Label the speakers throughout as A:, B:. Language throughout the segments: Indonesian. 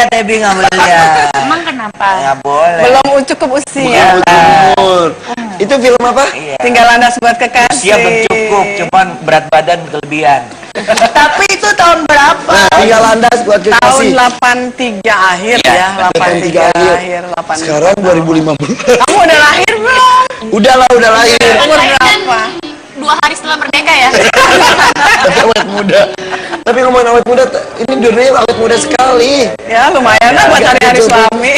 A: lihat, Ebi nggak boleh lihat.
B: Emang kenapa?
A: Nggak boleh.
C: Belum cukup usia.
D: Umur. Itu film apa?
A: Iya.
C: Tinggal landas buat kekasih.
A: Usia belum cukup, cuman berat badan kelebihan.
B: Tapi itu tahun berapa?
D: Nah, tinggal landas buat
C: Tahun
D: kekasih.
C: 83 akhir
A: Iya,
C: ya, 83
D: akhir.
C: akhir, 85.
D: Sekarang 2015.
C: Kamu udah lahir belum?
D: Udah lahir.
C: Umur berapa?
B: 2 hari setelah merdeka ya?
D: Tapi awet muda. Tapi ngomongin awet muda, ini dunianya awet muda sekali.
C: Ya lumayan lah buat hari-hari suami.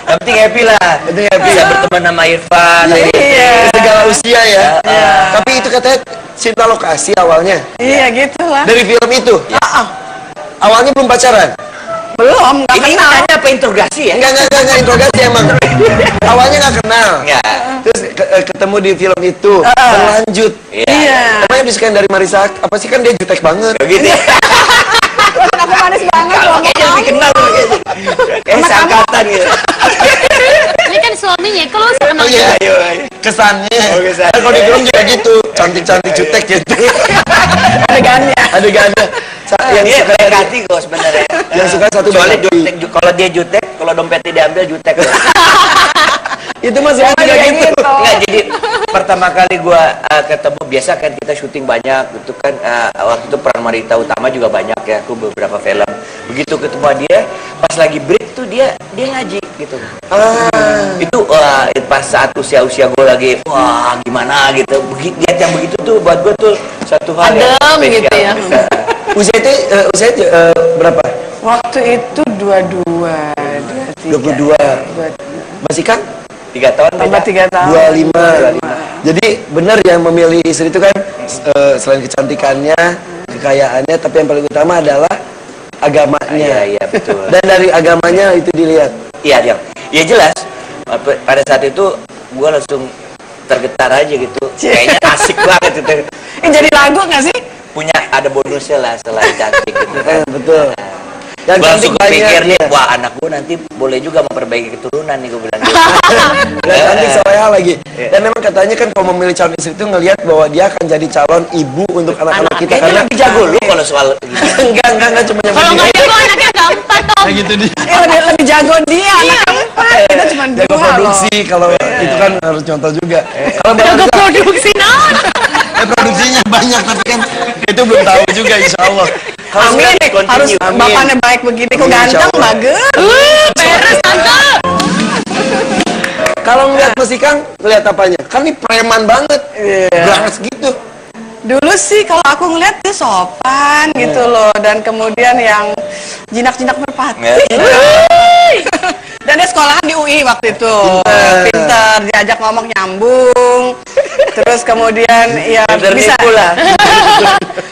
A: Yang penting happy lah.
D: Penting happy.
A: Bisa berteman sama Irfan.
C: Iya.
D: Segala usia ya.
C: Iya.
D: Tapi itu katanya cinta lokasi awalnya.
C: Iya gitu lah.
D: Dari film itu.
C: Ah,
D: Awalnya belum pacaran.
C: belum, nggak
A: Ini
C: kenal.
A: nanya apa interogasi ya?
D: Enggak interogasi emang. Awalnya nggak kenal.
A: Enggak.
D: Terus ketemu di film itu, berlanjut.
C: Iya.
D: Apa yang disukain dari Marisa? Apa sih, kan dia jutek banget.
A: Begitu ya?
C: Aku manis banget
A: Kalau
C: loh.
A: kayaknya lebih kenal tuh kayaknya. Kayak seangkatan gitu.
B: Ini kan suaminya, kalau sama
D: Oh iya,
A: Ayo, ayo.
D: kesannya.
A: kesannya.
D: Kan kalau di film juga gitu, cantik-cantik jutek gitu.
C: Adegannya.
D: Adegannya. Yang
A: Dia
D: suka
A: baik hati kok sebenarnya.
D: Yang suka satu
A: Soalnya
D: baik hati.
A: jutek, kalau dia jutek, kalau dompetnya diambil jutek.
D: Itu mah semua juga
C: kayak
D: gitu.
C: gitu.
A: Enggak, jadi pertama kali gua ketemu, biasa kan kita syuting banyak gitu kan, waktu itu peran wanita utama juga banyak ya, aku beberapa film. Begitu ketemu dia, pas lagi break tuh dia ngaji gitu. Itu pas saat usia gue lagi wah gimana gitu. Begitu lihat yang begitu tuh buat gue tuh satu hal yang
B: Adem gitu
A: spesial.
B: ya.
D: Usia berapa?
C: Waktu itu 22,
D: 22. Masih kan?
A: 3 tahun
C: tambah
A: beda.
C: 3 tahun.
D: 25. Jadi benar yang memilih istri itu kan selain kecantikannya, kekayaannya, tapi yang paling utama adalah agamanya.
A: Iya betul.
D: Dan dari agamanya itu dilihat.
A: Iya ya jelas. Pada saat itu gue langsung tergetar aja gitu. Kayaknya asik banget gitu.
C: Ini jadi lagu nggak sih?
A: Punya ada bonusnya lah selain cantik gitu kan.
D: Betul. Yang
A: Gue langsung
D: cantik
A: pikir
D: banyak,
A: nih,
D: ya.
A: wah anak gue nanti boleh juga memperbaiki keturunan nih, gue bilang gitu.
D: Dan cantik soalnya lagi.
A: Iya.
D: Dan memang katanya kan kalau memilih calon istri itu ngelihat bahwa dia akan jadi calon ibu untuk anak-anak kita,
A: Kayaknya
D: karena
A: lebih jago lu kalau soal
D: enggak cuma yang
B: Kalau
D: penting.
B: nggak jago anaknya gampang dong.
D: Kayak gitu dia.
C: Lebih jago dia. Anak keempat. Kita cuma
D: Jago
C: 2 loh.
D: produksi, kalau itu kan harus contoh juga. Kalau Mbak
B: Jago
D: Marisa,
B: produksi non.
D: produksinya banyak tapi kan itu belum tahu juga, insya Allah.
C: Amin. Harus
D: Amin.
C: bapaknya baik begini. Kok
D: Amin,
C: ganteng,
D: insya Allah.
C: bagus.
B: Beres tante.
D: Kalau ngeliat Mas Ikang, ngeliat apanya? Kan ini preman banget,
C: Iya.
D: berangas gitu.
C: Dulu sih kalau aku ngeliat dia sopan gitu loh, dan kemudian yang jinak-jinak merpati. Dan dia sekolahan di UI waktu itu, pinter, diajak ngomong nyambung, terus kemudian ya bisa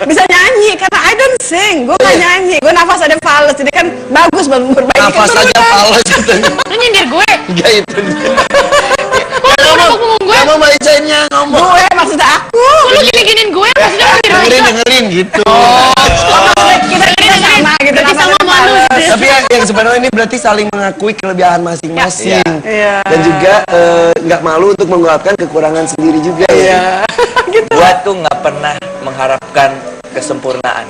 C: bisa nyanyi, karena I don't sing, gue nggak nyanyi, gue nafas ada fals, jadi kan bagus memperbaiki
D: Nafas aja
C: keturunan.
D: fals gitu.
B: Lu nyindir gue.
D: Enggak itu.
B: Kok lu udah ngomong gue?
D: Kamu Marisainnya ngomong.
C: Gue maksudnya aku.
B: Lu gini-giniin gue maksudnya lu nyindir gue.
D: Dengerin gitu.
C: Kita sama gitu,
B: Berarti
C: nafas
B: sama
C: ada
B: malu.
C: fals.
D: Tapi yang sebenarnya ini berarti saling mengakui kelebihan masing-masing.
C: Iya.
D: Dan juga nggak malu untuk mengungkapkan kekurangan sendiri juga.
C: Iya. Gitu.
A: Gua tuh nggak pernah mengharapkan kesempurnaan.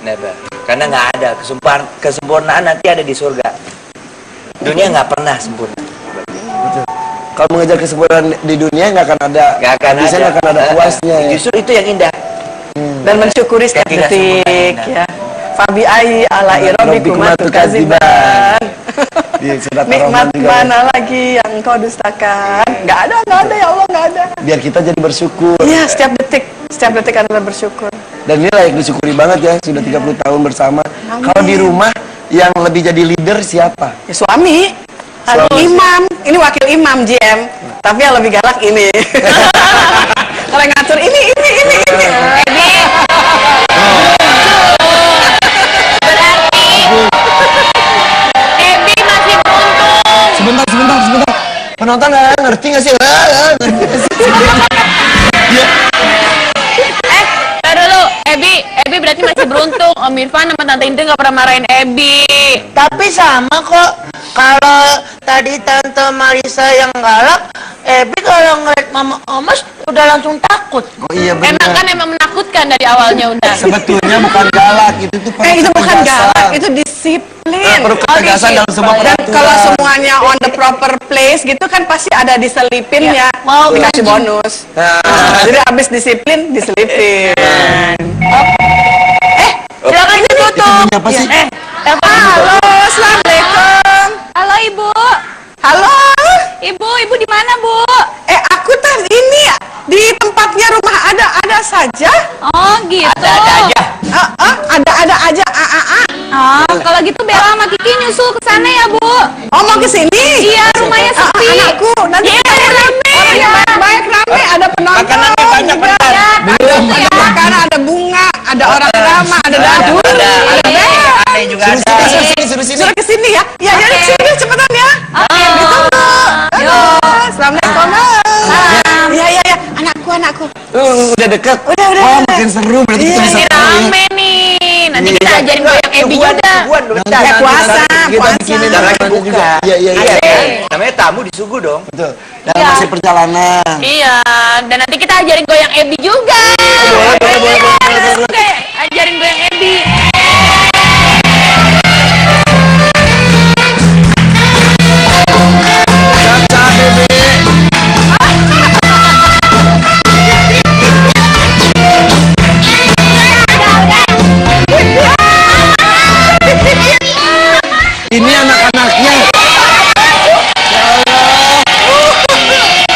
A: Never. Karena nggak ada kesempurnaan, nanti ada di surga. Dunia nggak pernah sempurna.
D: Kalau mengejar kesempurnaan di dunia nggak akan ada.
A: Nggak akan
D: Bisa
A: ada.
D: nggak akan ada puasnya. Ya.
A: Justru itu yang indah.
C: Dan mensyukuri setiap
A: Kayak tidak
C: detik
A: sempurna.
C: ya. Fabi ai ala irabikum tukaziban.
D: Di surat
C: Nikmat
D: Ar-Rahman juga.
C: mana lagi yang kau dustakan? Nggak ada ya Allah, nggak ada.
D: Biar kita jadi bersyukur.
C: Iya, setiap detik adalah bersyukur.
D: Dan ini layak disyukuri banget ya, sudah 30 tahun bersama.
C: Amin.
D: Kalau di rumah yang lebih jadi leader siapa?
C: Ya suami, imam, ini wakil imam GM, tapi yang lebih galak ini. Kalau yang ngatur ini.
B: Ebi masih beruntung.
D: Sebentar. Penonton ngerti nggak sih? Ngerti nggak sih? Ya.
B: Tahu dulu, Ebi berarti masih beruntung. Om Irfan sama Tante Indri nggak pernah marahin Ebi.
E: Tapi sama kok. Kalau tadi Tante Marisa yang galak, Ebi kalau ngeliat Mama Omas udah langsung takut.
D: Oh iya benar.
B: Emang menakutkan dari awalnya udah.
D: Sebetulnya bukan galak, itu tuh
C: Itu bukan
D: penjelasan.
C: galak, itu disiplin. disiplin.
D: Perlu ketegasan dalam semua
C: Dan
D: peraturan.
C: kalau semuanya on the proper place gitu kan pasti ada diselipinnya.
E: Wow,
C: Dikasih
E: anjing.
C: bonus. Jadi habis disiplin, diselipin.
B: Silakan ditutup.
D: Ini apa sih?
C: Halo, assalamualaikum.
B: Halo Ibu.
C: Halo.
B: Ibu di mana Bu?
C: Aku ini di tempatnya rumah ada saja.
B: Oh gitu.
A: Ada aja.
C: Ada aja.
B: Oh, kalau gitu Bella sama Kiki nyusul ke sana ya Bu.
C: Oh, mau ke sini?
B: Iya, rumahnya sepi.
C: Anakku nanti
B: Iya, rame.
C: Orangnya baik rame, ada penonton.
A: Makanannya banyak,
C: juga.
A: benar.
C: Belum ada makanan, ada bunga, ada orang ramah, ada dapur, ada bel.
A: Ada juga ada.
D: Suruh sini.
C: Suruh ke sini ya. Ya, jadi
B: Oke.
C: sini cepetan ya.
B: Oke.
C: Ditunggu.
B: Yo.
C: Assalamualaikum. Ya. Anakku.
D: Udah dekat.
C: Udah.
D: Oh, makin seru berarti kita bisa
B: Ini
D: tahu ya.
B: rame nih. Nanti
D: Iya,
B: kita
D: iya.
B: ajarin goyang Ebi juga.
A: Suguhan dulu.
C: Ya, puasa.
D: Kita bikinin
A: Bentar lagi
D: makanan
A: buka.
D: juga. Iya.
A: Kan? Namanya tamu disuguh dong.
D: Betul. Dalam
B: Iya.
D: masih perjalanan.
B: Iya, dan nanti kita ajarin goyang Ebi juga. Boleh. Ajarin goyang Ebi.
D: Ini anak-anaknya. Ya Allah.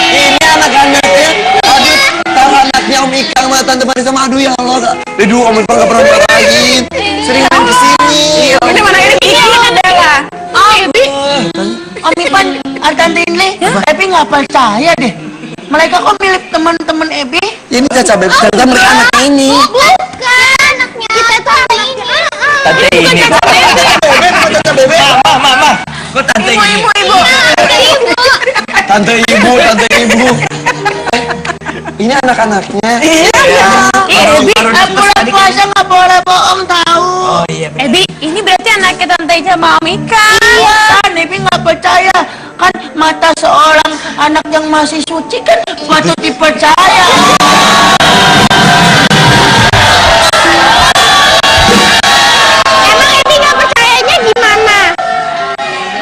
D: Ini anak-anaknya. Aduh, tahu anaknya Om Ikang sama Tante Marisa sama aduh ya Allah. Aduh, Om Ikang gak pernah marahin. Sering main kesini.
C: Ini mana ini? Bella.
B: Oh, Ebi.
E: Om Ipan, Tante Indri, Ebi nggak percaya deh. Mereka kok milik teman-teman Ebi?
D: Ini Caca Beb, ternyata mereka anaknya ini.
F: Bukan anaknya. Kita tuh ini.
A: Tante ini.
D: Caca Bebe.
A: Mama. Kok tante ini?
C: Ibu.
D: Tante ibu. Ini anak-anaknya.
E: Ebi, bulan puasa nggak boleh bohong tahu.
A: Oh iya.
B: Ebi, ini berarti anaknya Tante Ica sama Om Ika.
E: Iya, kan Ebi nggak percaya. Kan mata seorang anak yang masih suci kan patut dipercaya.
F: Emang Ebi nggak percayanya gimana?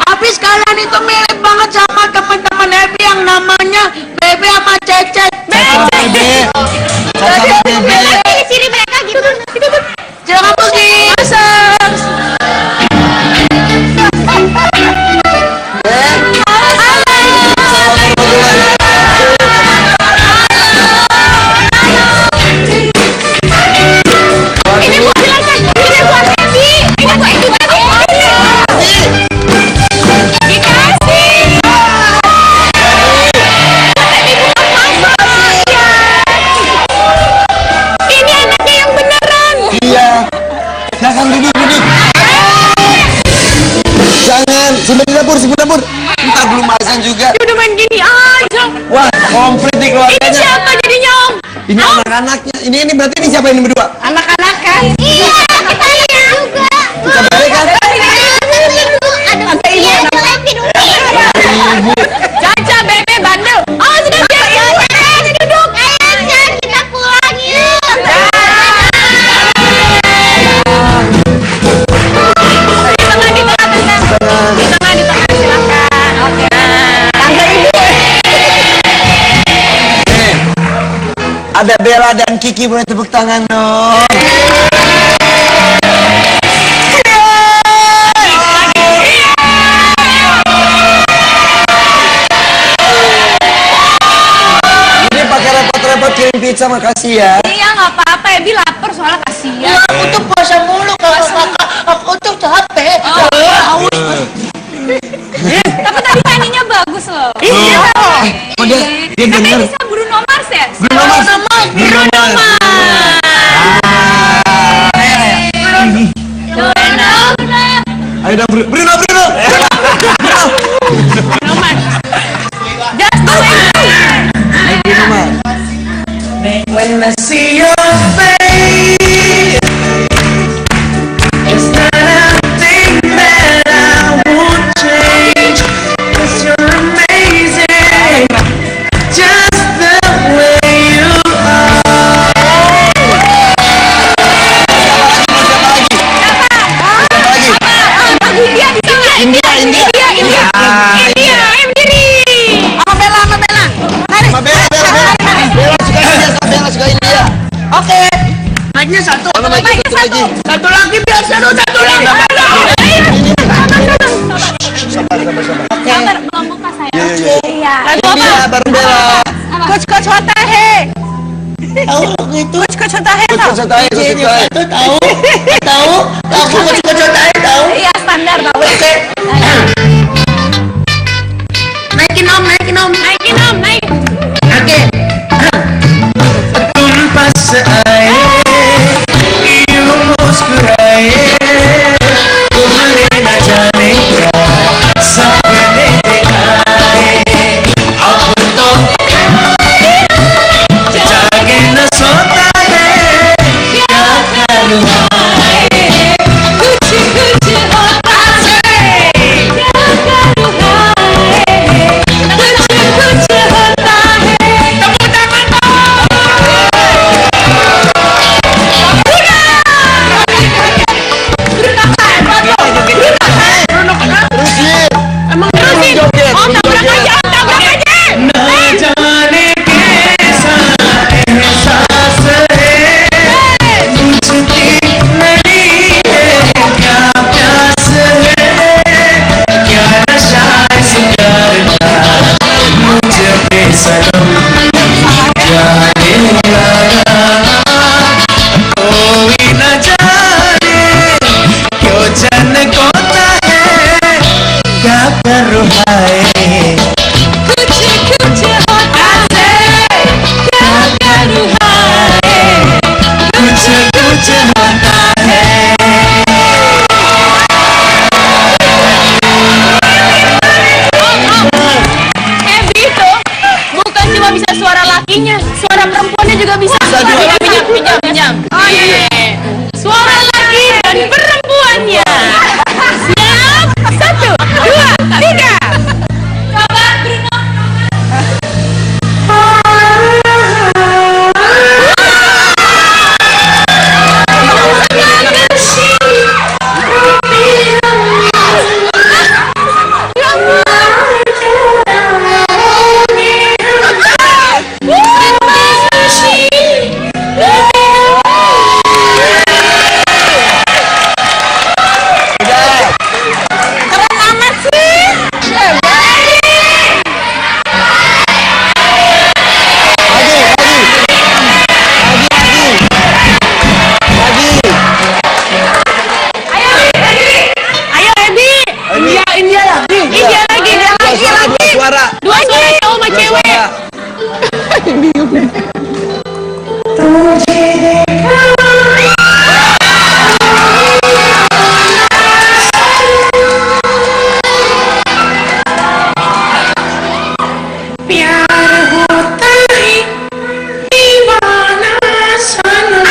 E: Habis kalian itu mirip banget sama teman-teman Ebi yang namanya Bebe sama Cecet.
D: Bebe. Caca Bebe.
F: Ini ciri mereka gimana?
E: Jangan pergi.
F: Ini buat silakan. Ini buat Ebi. Ini buat Ebi. Dikasih. Ini anaknya yang beneran.
D: Iya. Jangan duduk. Jangan. Simpen di dapur. Ntar belum makan juga.
B: Udah main gini aja.
D: Wah, komplit nih
B: Ini
D: keluarganya.
B: siapa jadinya Om?
D: Ini anak-anaknya. Ini berarti ini siapa ini berdua?
C: Anak-anak kan.
F: Iya, kita lihat juga.
D: Caca Bebe kan?
F: Ada iya, Ebi dulu.
B: Caca, Bebe, bandel. Oh, sudah siap.
F: Duduk. Ayo, kita pulang yuk.
B: Di tengah, silakan. Oke.
D: Ada Bella dan Kiki, boleh tepuk tangan dong. Ini pakai repot-repot kirim pizza, makasih ya.
B: Iya, nggak apa-apa. Ebi lapar soalnya kasihan.
E: Ya, aku tuh puasa mulu kalau kakak. Aku tuh capek. Haus.
B: Tapi tadi nyanyinya bagus loh.
D: Iya. Oh, dia
B: Katanya
D: bener.
B: bisa Bruno Mars ya?
D: Bruno Mars.
B: Bruno Mars.
D: Ayo dong, Bruno.
B: Bruno Mars. Just do it.
D: Bruno Mars.
G: When I see your face, it's not a thing that I won't change. 'Cause you're amazing, just the way you are.
D: Siapa lagi?
E: mic-nya satu.
D: Mana mic-nya satu lagi?
E: Satu lagi biasa dong, satu lagi.
D: Sabar.
E: Oke.
F: Melambungkan saya.
D: Iya.
F: Iya.
D: Ini dia bareng Bella.
C: Coach Hotahe.
E: Tahu lagu itu?
C: Coach Hotahe tau?
D: Coach Hotahe.
E: Itu tahu? Tahu? Lagu kocok-kocok tahu?
F: Iya, standar tau.
E: Oke. Naikin om.
F: Naik.
E: Oke.
G: तुम पास आए यूं मुस्कुराए तुमने न जाने क्या सपने दिखाए अब तो जागे न सोता है क्या करूँ
F: कुछ होता है। क्या करूँ हाय। कुछ होता है।
B: Tepuk tangan dong.
C: Emang terusin. Oh, tabrak aja.
G: न जाने कैसा एहसास है बुझती नहीं है क्या प्यास है क्या नशा इस प्यार का मुझे बेसरम जाने लगा कोई न जाने क्यों जन कोता है क्या करूँ हाय
F: कुछ होता है। क्या करूँ हाय।
G: कुछ होता है
B: Ebi itu bukan cuma bisa suara lakinya, suara perempuannya juga bisa. Pinjam. Oh iya. Suara laki dan perempuannya. Siap? 1, 2, 3.
F: Coba Bruno.
C: Keren amat sih. Ayo Ebi. India lagi.
D: Dua suara.
B: Dua suara cowok sama cewek.
G: प्यार होता है दीवाना सनम